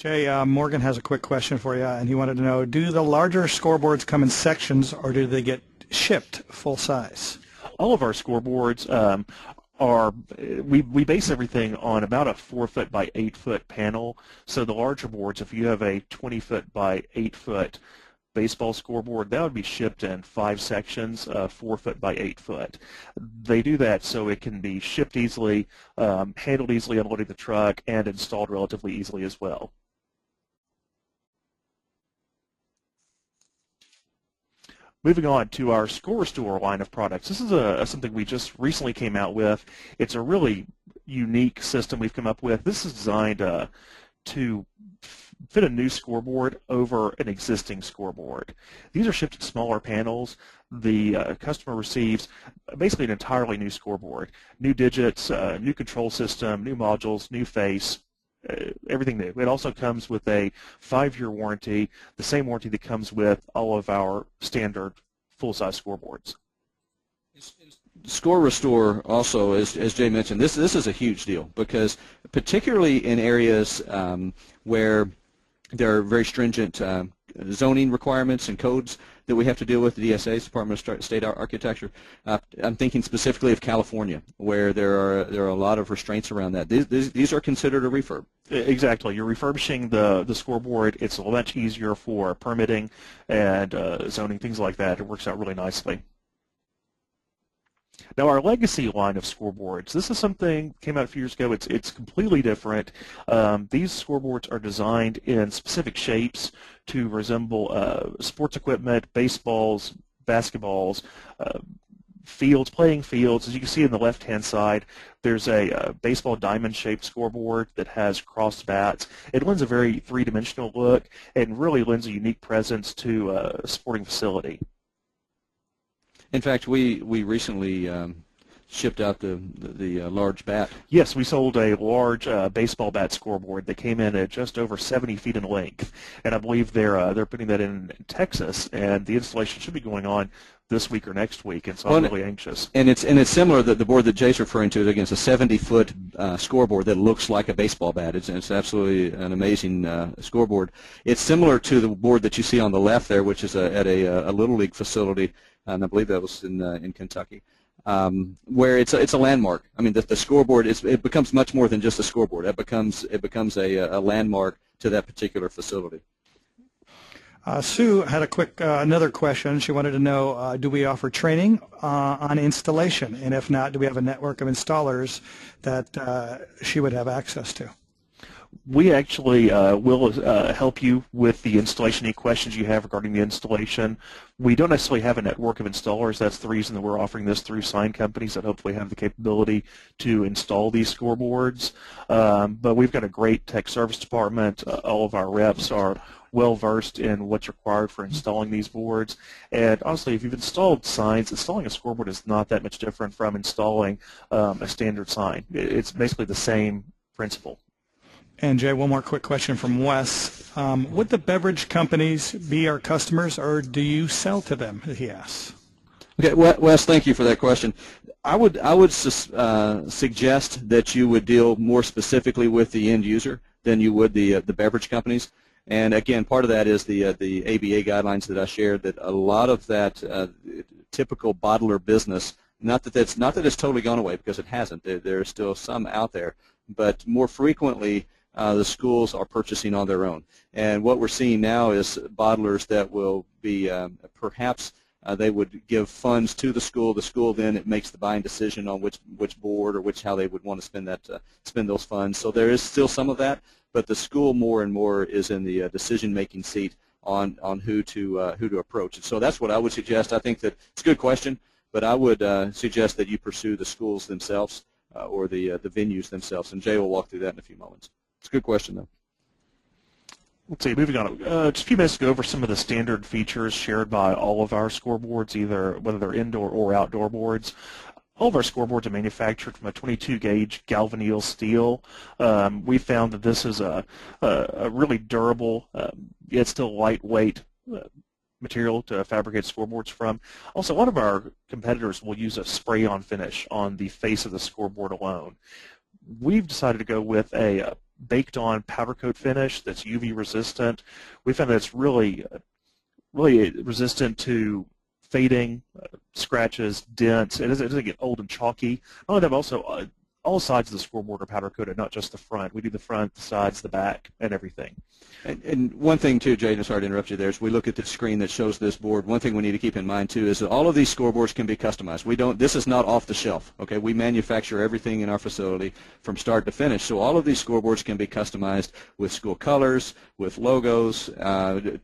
Jay, Morgan has a quick question for you, and he wanted to know, do the larger scoreboards come in sections, or do they get shipped full size? All of our scoreboards we base everything on about a 4-foot by 8-foot panel. So the larger boards, if you have a 20-foot by 8-foot baseball scoreboard, that would be shipped in 5 sections, 4-foot by 8-foot. They do that so it can be shipped easily, handled easily, unloading the truck, and installed relatively easily as well. Moving on to our Scoreboard line of products. This is something we just recently came out with. It's a really unique system we've come up with. This is designed to fit a new scoreboard over an existing scoreboard. These are shipped in smaller panels. The customer receives basically an entirely new scoreboard. New digits, new control system, new modules, new face, everything new. It also comes with a 5-year warranty, the same warranty that comes with all of our standard full-size scoreboards. Score Restore also, as Jay mentioned, this is a huge deal because particularly in areas where there are very stringent zoning requirements and codes that we have to deal with, the DSA's, Department of State Architecture. I'm thinking specifically of California, where there are a lot of restraints around that. These are considered a refurb. Exactly. You're refurbishing the scoreboard. It's much easier for permitting and zoning, things like that. It works out really nicely. Now, our legacy line of scoreboards, this is something that came out a few years ago. It's completely different. These scoreboards are designed in specific shapes to resemble sports equipment, baseballs, basketballs, fields, playing fields. As you can see on the left-hand side, there's a baseball diamond-shaped scoreboard that has crossed bats. It lends a very three-dimensional look and really lends a unique presence to a sporting facility. In fact, we recently shipped out the large bat. Yes, we sold a large baseball bat scoreboard that came in at just over 70 feet in length, and I believe they're putting that in Texas, and the installation should be going on this week or next week, and so I'm really anxious. And it's similar. The board that Jay's referring to, again, it's a 70-foot scoreboard that looks like a baseball bat. It's absolutely an amazing scoreboard. It's similar to the board that you see on the left there, which is at a Little League facility, and I believe that was in Kentucky, where it's a landmark. I mean, the scoreboard it becomes much more than just a scoreboard. It becomes a landmark to that particular facility. Sue had a quick another question. She wanted to know, do we offer training on installation? And if not, do we have a network of installers that she would have access to? We actually will help you with the installation, any questions you have regarding the installation. We don't necessarily have a network of installers. That's the reason that we're offering this through sign companies that hopefully have the capability to install these scoreboards. But we've got a great tech service department. All of our reps are well versed in what's required for installing these boards. And honestly, if you've installed signs, installing a scoreboard is not that much different from installing a standard sign. It's basically the same principle. And Jay, one more quick question from Wes. Would the beverage companies be our customers, or do you sell to them, he asks? Okay, Wes, thank you for that question. I would suggest that you would deal more specifically with the end user than you would the beverage companies. And again, part of that is the ABA guidelines that I shared, that a lot of that typical bottler business, not that it's totally gone away, because it hasn't. There are still some out there, but more frequently the schools are purchasing on their own. And what we're seeing now is bottlers that will be perhaps they would give funds to the school. The school then it makes the buying decision on which board or how they would want to spend those funds. So there is still some of that, but the school more and more is in the decision-making seat on who to approach. And so that's what I would suggest. I think that it's a good question, but I would suggest that you pursue the schools themselves or the venues themselves. And Jay will walk through that in a few moments. It's a good question, though. Let's see, moving on. Just a few minutes to go over some of the standard features shared by all of our scoreboards, whether they're indoor or outdoor boards. All of our scoreboards are manufactured from a 22-gauge galvanneal steel. We found that this is a really durable, yet still lightweight material to fabricate scoreboards from. Also, one of our competitors will use a spray-on finish on the face of the scoreboard alone. We've decided to go with a baked on powder coat finish that's UV resistant. We found that it's really resistant to fading, scratches, dents. It doesn't get old and chalky. Not only that, but also all sides of the scoreboard are powder coated, not just the front. We do the front, the sides, the back, and everything. And one thing too, Jay, and sorry to interrupt you there, as we look at the screen that shows this board, one thing we need to keep in mind too is that all of these scoreboards can be customized. This is not off the shelf, okay? We manufacture everything in our facility from start to finish. So all of these scoreboards can be customized with school colors, with logos,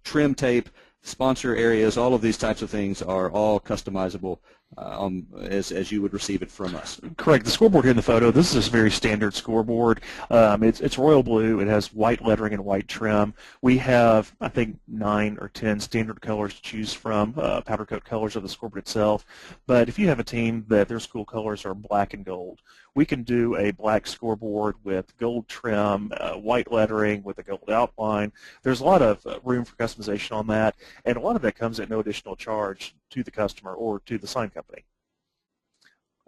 trim tape, sponsor areas. All of these types of things are all customizable as you would receive it from us. Correct. The scoreboard here in the photo, this is a very standard scoreboard. It's royal blue. It has white lettering and white trim. We have, I think, 9 or 10 standard colors to choose from, powder coat colors of the scoreboard itself. But if you have a team that their school colors are black and gold, we can do a black scoreboard with gold trim, white lettering with a gold outline. There's a lot of room for customization on that, and a lot of that comes at no additional charge to the customer or to the sign company.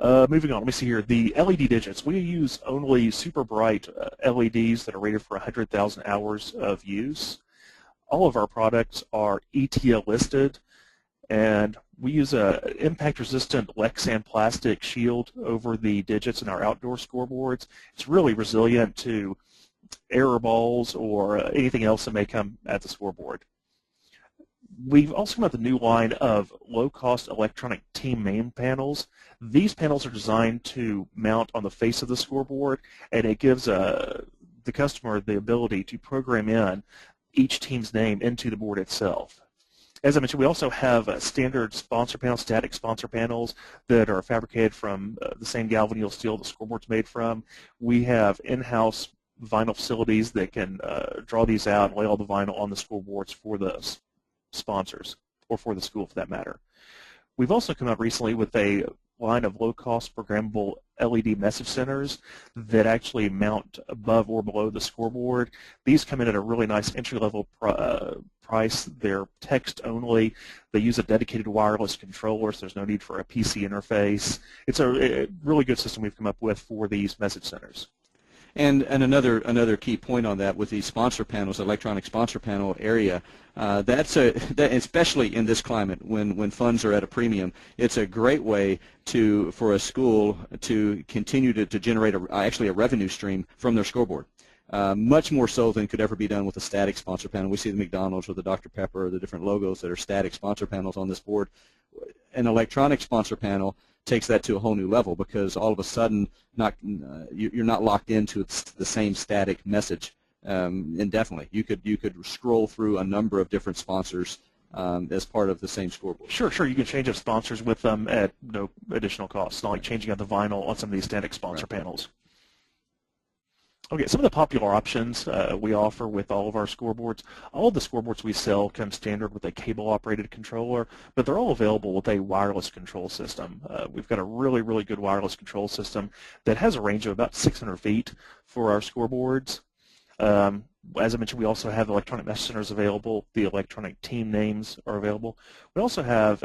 Moving on, let me see here. The LED digits. We use only super bright LEDs that are rated for 100,000 hours of use. All of our products are ETL listed, and we use a impact-resistant Lexan plastic shield over the digits in our outdoor scoreboards. It's really resilient to error balls or anything else that may come at the scoreboard. We've also come out with a new line of low-cost electronic team name panels. These panels are designed to mount on the face of the scoreboard, and it gives the customer the ability to program in each team's name into the board itself. As I mentioned, we also have standard sponsor panels, static sponsor panels that are fabricated from the same galvanneal steel the scoreboard's made from. We have in-house vinyl facilities that can draw these out and lay all the vinyl on the scoreboards for the sponsors, or for the school for that matter. We've also come out recently with a line of low-cost programmable LED message centers that actually mount above or below the scoreboard. These come in at a really nice entry-level price. They're text-only. They use a dedicated wireless controller, so there's no need for a PC interface. It's a really good system we've come up with for these message centers. And another key point on that with these sponsor panels, electronic sponsor panel area, especially in this climate when funds are at a premium, it's a great way for a school to continue to generate actually a revenue stream from their scoreboard. Much more so than could ever be done with a static sponsor panel. We see the McDonald's or the Dr. Pepper or the different logos that are static sponsor panels on this board. An electronic sponsor panel takes that to a whole new level because all of a sudden you're not locked into the same static message indefinitely. You could scroll through a number of different sponsors as part of the same scoreboard. Sure. You can change up sponsors with them at no additional cost. It's not like changing out the vinyl on some of these static sponsor panels. Okay, some of the popular options we offer with all of our scoreboards. All of the scoreboards we sell come standard with a cable-operated controller, but they're all available with a wireless control system. We've got a really, really good wireless control system that has a range of about 600 feet for our scoreboards. As I mentioned, we also have electronic message centers available. The electronic team names are available. We also have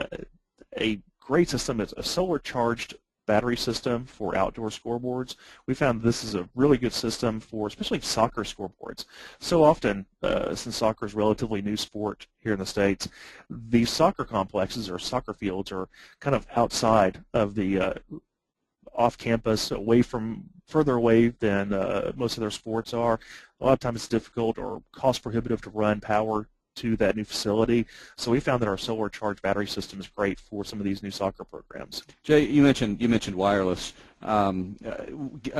a great system. It's a solar-charged battery system for outdoor scoreboards. We found this is a really good system for especially soccer scoreboards. So often, since soccer is a relatively new sport here in the States, these soccer complexes or soccer fields are kind of outside of the off campus, further away than most of their sports are. A lot of times it's difficult or cost prohibitive to run power to that new facility. So we found that our solar charged battery system is great for some of these new soccer programs. Jay, you mentioned wireless.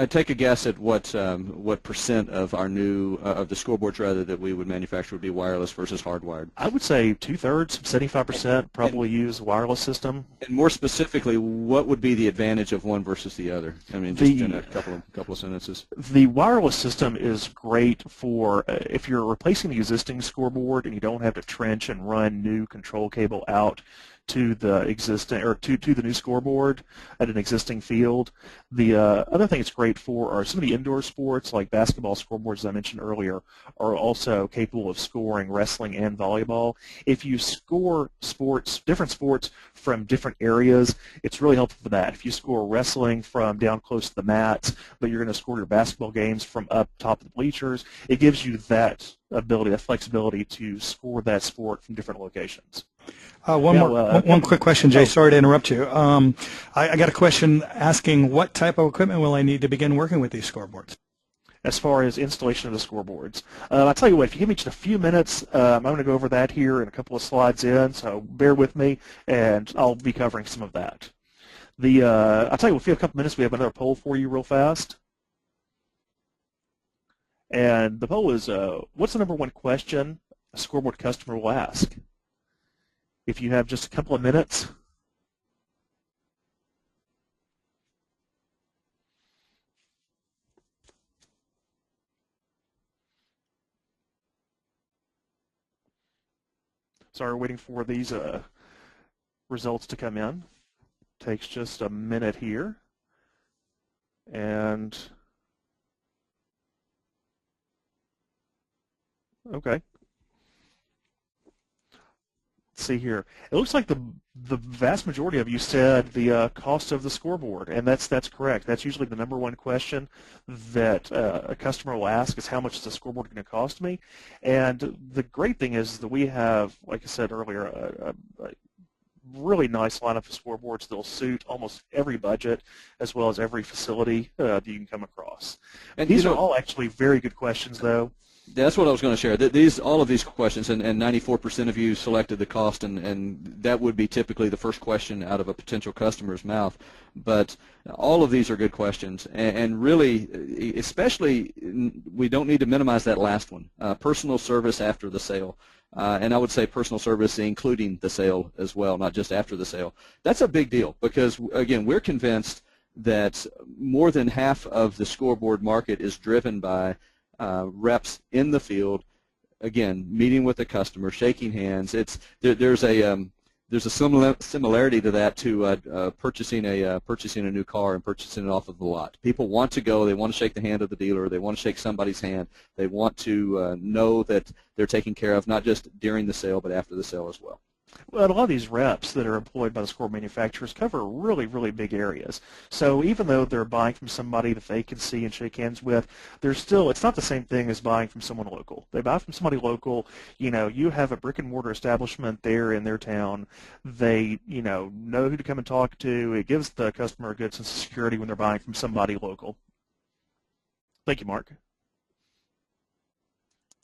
Take a guess at what percent of our of the scoreboards rather that we would manufacture would be wireless versus hardwired. I would say 2/3, 75% probably use a wireless system. And more specifically, what would be the advantage of one versus the other? I mean, just in a couple of sentences. The wireless system is great for if you're replacing the existing scoreboard and you don't have to trench and run new control cable out to the existing or to the new scoreboard at an existing field. The other thing it's great for are some of the indoor sports like basketball scoreboards, as I mentioned earlier, are also capable of scoring wrestling and volleyball. If you score different sports from different areas, it's really helpful for that. If you score wrestling from down close to the mats, but you're going to score your basketball games from up top of the bleachers, it gives you that ability, that flexibility to score that sport from different locations. One quick question, Jay. Sorry to interrupt you. I got a question asking what type of equipment will I need to begin working with these scoreboards? As far as installation of the scoreboards, I'll tell you what, if you give me just a few minutes, I'm going to go over that here in a couple of slides in, so bear with me, and I'll be covering some of that. I'll tell you, if we have a couple minutes, we have another poll for you real fast. And the poll is, what's the number one question a scoreboard customer will ask? If you have just a couple of minutes. Sorry, we're waiting for these results to come in. Takes just a minute here. And okay. Let's see here. It looks like the vast majority of you said the cost of the scoreboard, and that's correct. That's usually the number one question that a customer will ask is how much is the scoreboard going to cost me? And the great thing is that we have, like I said earlier, a really nice lineup of scoreboards that will suit almost every budget as well as every facility that you can come across. And these are all actually very good questions, though. That's what I was going to share. All of these questions, and 94% of you selected the cost, and that would be typically the first question out of a potential customer's mouth. But all of these are good questions, and really, especially, we don't need to minimize that last one, personal service after the sale. And I would say personal service including the sale as well, not just after the sale. That's a big deal because, again, we're convinced that more than half of the scoreboard market is driven by reps in the field, again, meeting with the customer, shaking hands. There's a similarity to that to purchasing a new car and purchasing it off of the lot. People want to go. They want to shake the hand of the dealer. They want to shake somebody's hand. They want to know that they're taken care of, not just during the sale, but after the sale as well. Well, a lot of these reps that are employed by the scoreboard manufacturers cover really, really big areas. So even though they're buying from somebody that they can see and shake hands with, it's not the same thing as buying from someone local. They buy from somebody local. You have a brick and mortar establishment there in their town. They, know who to come and talk to. It gives the customer a good sense of security when they're buying from somebody local. Thank you, Mark.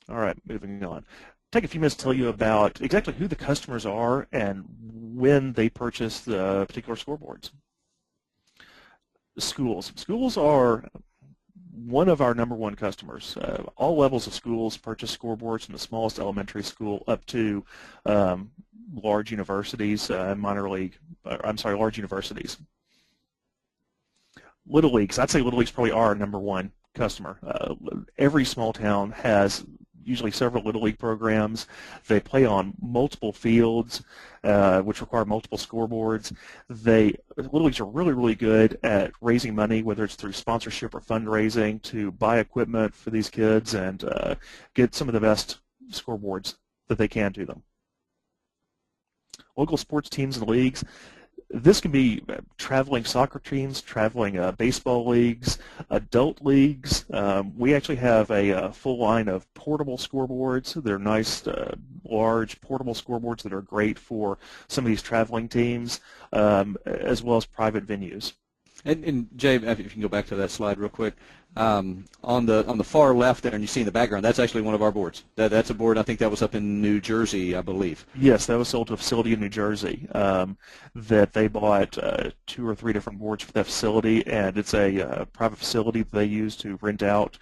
All right, moving on. Take a few minutes to tell you about exactly who the customers are and when they purchase the particular scoreboards. Schools. Schools are one of our number one customers. All levels of schools purchase scoreboards, from the smallest elementary school up to large universities, large universities. Little Leagues. I'd say Little Leagues probably are our number one customer. Every small town has usually several Little League programs. They play on multiple fields, which require multiple scoreboards. Little Leagues are really, really good at raising money, whether it's through sponsorship or fundraising, to buy equipment for these kids and get some of the best scoreboards that they can to them. Local sports teams and leagues. This can be traveling soccer teams, traveling baseball leagues, adult leagues. We actually have a full line of portable scoreboards. They're nice, large portable scoreboards that are great for some of these traveling teams, as well as private venues. And Jay, if you can go back to that slide real quick, on the far left there, and you see in the background, that's actually one of our boards. That's a board. I think that was up in New Jersey, I believe. Yes, that was sold to a facility in New Jersey that they bought 2 or 3 different boards for that facility, and it's a private facility that they use to rent out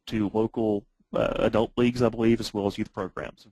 to local adult leagues, I believe, as well as youth programs.